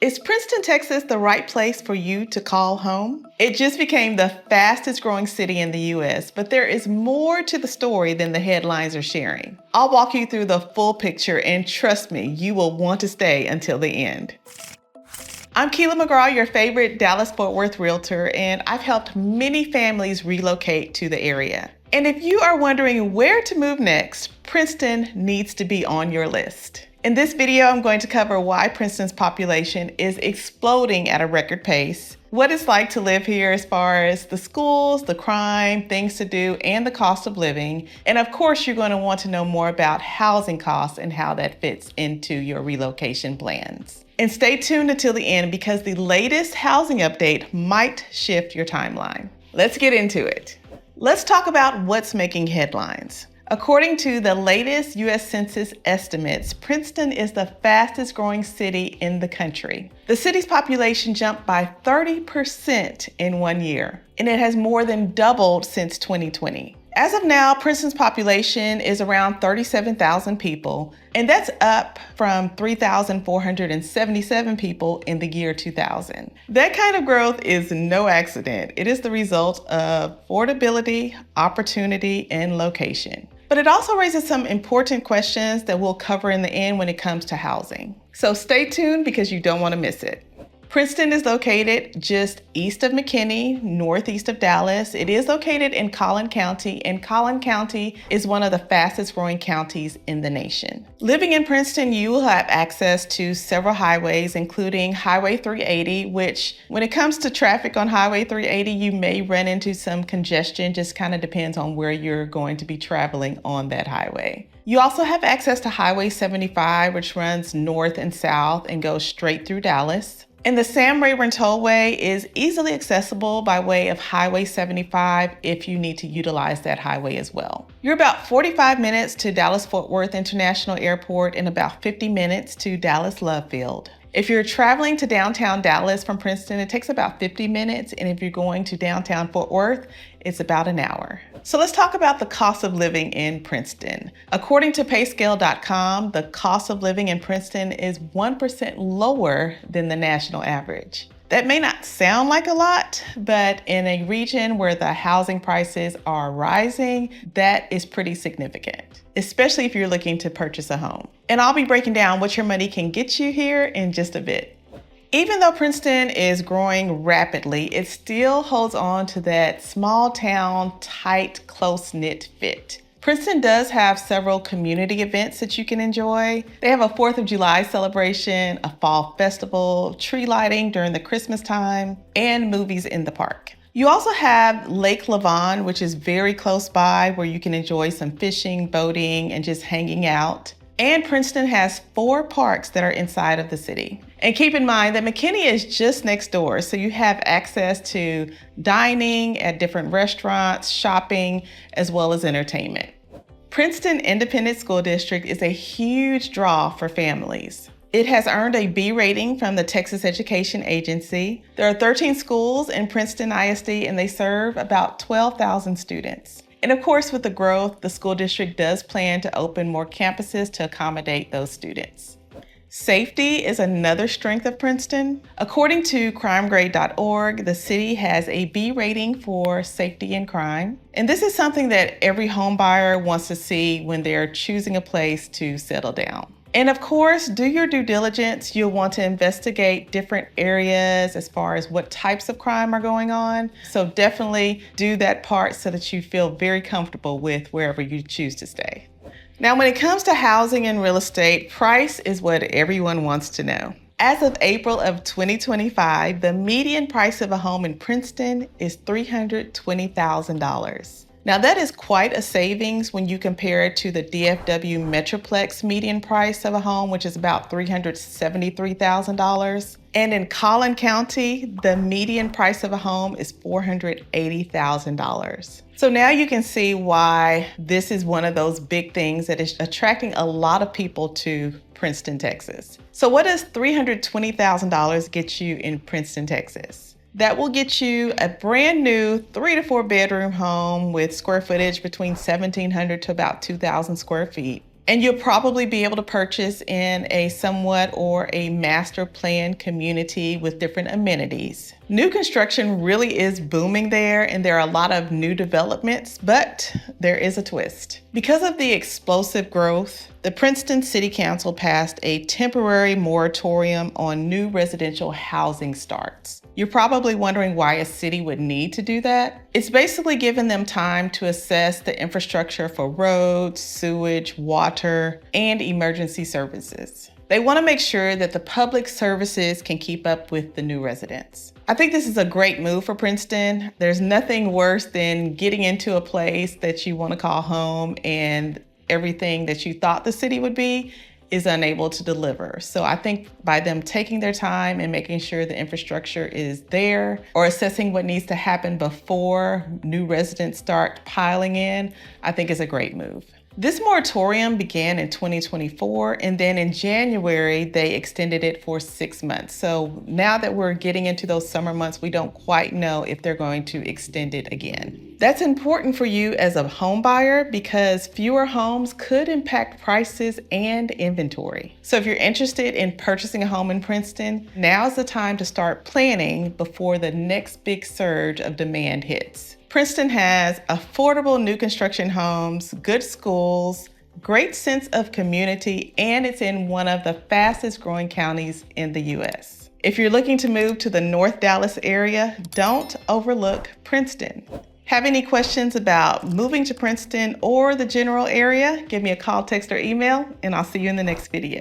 Is Princeton, Texas the right place for you to call home? It just became the fastest growing city in the US, but there is more to the story than the headlines are sharing. I'll walk you through the full picture, and trust me, you will want to stay until the end. I'm Keela McGraw, your favorite Dallas-Fort Worth realtor, and I've helped many families relocate to the area. And if you are wondering where to move next, Princeton needs to be on your list. In this video, I'm going to cover why Princeton's population is exploding at a record pace, what it's like to live here as far as the schools, the crime, things to do, and the cost of living. And of course, you're going to want to know more about housing costs and how that fits into your relocation plans. And stay tuned until the end because the latest housing update might shift your timeline. Let's get into it. Let's talk about what's making headlines. According to the latest U.S. Census estimates, Princeton is the fastest growing city in the country. The city's population jumped by 30% in 1 year, and it has more than doubled since 2020. As of now, Princeton's population is around 37,000 people, and that's up from 3,477 people in the year 2000. That kind of growth is no accident. It is the result of affordability, opportunity, and location. But it also raises some important questions that we'll cover in the end when it comes to housing. So stay tuned because you don't want to miss it. Princeton is located just east of McKinney, northeast of Dallas. It is located in Collin County, and Collin County is one of the fastest growing counties in the nation. Living in Princeton, you will have access to several highways, including Highway 380, which when it comes to traffic on Highway 380, you may run into some congestion, just kind of depends on where you're going to be traveling on that highway. You also have access to Highway 75, which runs north and south and goes straight through Dallas. And the Sam Rayburn Tollway is easily accessible by way of Highway 75 if you need to utilize that highway as well. You're about 45 minutes to Dallas-Fort Worth International Airport and about 50 minutes to Dallas Love Field. If you're traveling to downtown Dallas from Princeton, it takes about 50 minutes, and if you're going to downtown Fort Worth, it's about an hour. So let's talk about the cost of living in Princeton. According to payscale.com, the cost of living in Princeton is 1% lower than the national average. That may not sound like a lot, but in a region where the housing prices are rising, that is pretty significant, especially if you're looking to purchase a home. And I'll be breaking down what your money can get you here in just a bit. Even though Princeton is growing rapidly, it still holds on to that small town, tight, close-knit fit. Princeton does have several community events that you can enjoy. They have a 4th of July celebration, a fall festival, tree lighting during the Christmas time, and movies in the park. You also have Lake Lavon, which is very close by, where you can enjoy some fishing, boating, and just hanging out. And Princeton has 4 parks that are inside of the city. And keep in mind that McKinney is just next door, so you have access to dining at different restaurants, shopping, as well as entertainment. Princeton Independent School District is a huge draw for families. It has earned a B rating from the Texas Education Agency. There are 13 schools in Princeton ISD, and they serve about 12,000 students. And of course, with the growth, the school district does plan to open more campuses to accommodate those students. Safety is another strength of Princeton. According to crimegrade.org, the city has a B rating for safety and crime. And this is something that every home buyer wants to see when they're choosing a place to settle down. And of course, do your due diligence. You'll want to investigate different areas as far as what types of crime are going on. So definitely do that part so that you feel very comfortable with wherever you choose to stay. Now, when it comes to housing and real estate, price is what everyone wants to know. As of April of 2025, the median price of a home in Princeton is $320,000. Now that is quite a savings when you compare it to the DFW Metroplex median price of a home, which is about $373,000. And in Collin County, the median price of a home is $480,000. So now you can see why this is one of those big things that is attracting a lot of people to Princeton, Texas. So what does $320,000 get you in Princeton, Texas? That will get you a brand new 3 to 4 bedroom home with square footage between 1,700 to about 2,000 square feet. And you'll probably be able to purchase in a somewhat or a master plan community with different amenities. New construction really is booming there, and there are a lot of new developments, but there is a twist. Because of the explosive growth, the Princeton City Council passed a temporary moratorium on new residential housing starts. You're probably wondering why a city would need to do that. It's basically giving them time to assess the infrastructure for roads, sewage, water, and emergency services. They want to make sure that the public services can keep up with the new residents. I think this is a great move for Princeton. There's nothing worse than getting into a place that you want to call home and everything that you thought the city would be is unable to deliver. So I think by them taking their time and making sure the infrastructure is there or assessing what needs to happen before new residents start piling in, I think is a great move. This moratorium began in 2024, and then in January, they extended it for 6 months. So now that we're getting into those summer months, we don't quite know if they're going to extend it again. That's important for you as a home buyer because fewer homes could impact prices and inventory. So if you're interested in purchasing a home in Princeton, now's the time to start planning before the next big surge of demand hits. Princeton has affordable new construction homes, good schools, great sense of community, and it's in one of the fastest growing counties in the U.S. If you're looking to move to the North Dallas area, don't overlook Princeton. Have any questions about moving to Princeton or the general area? Give me a call, text, or email, and I'll see you in the next video.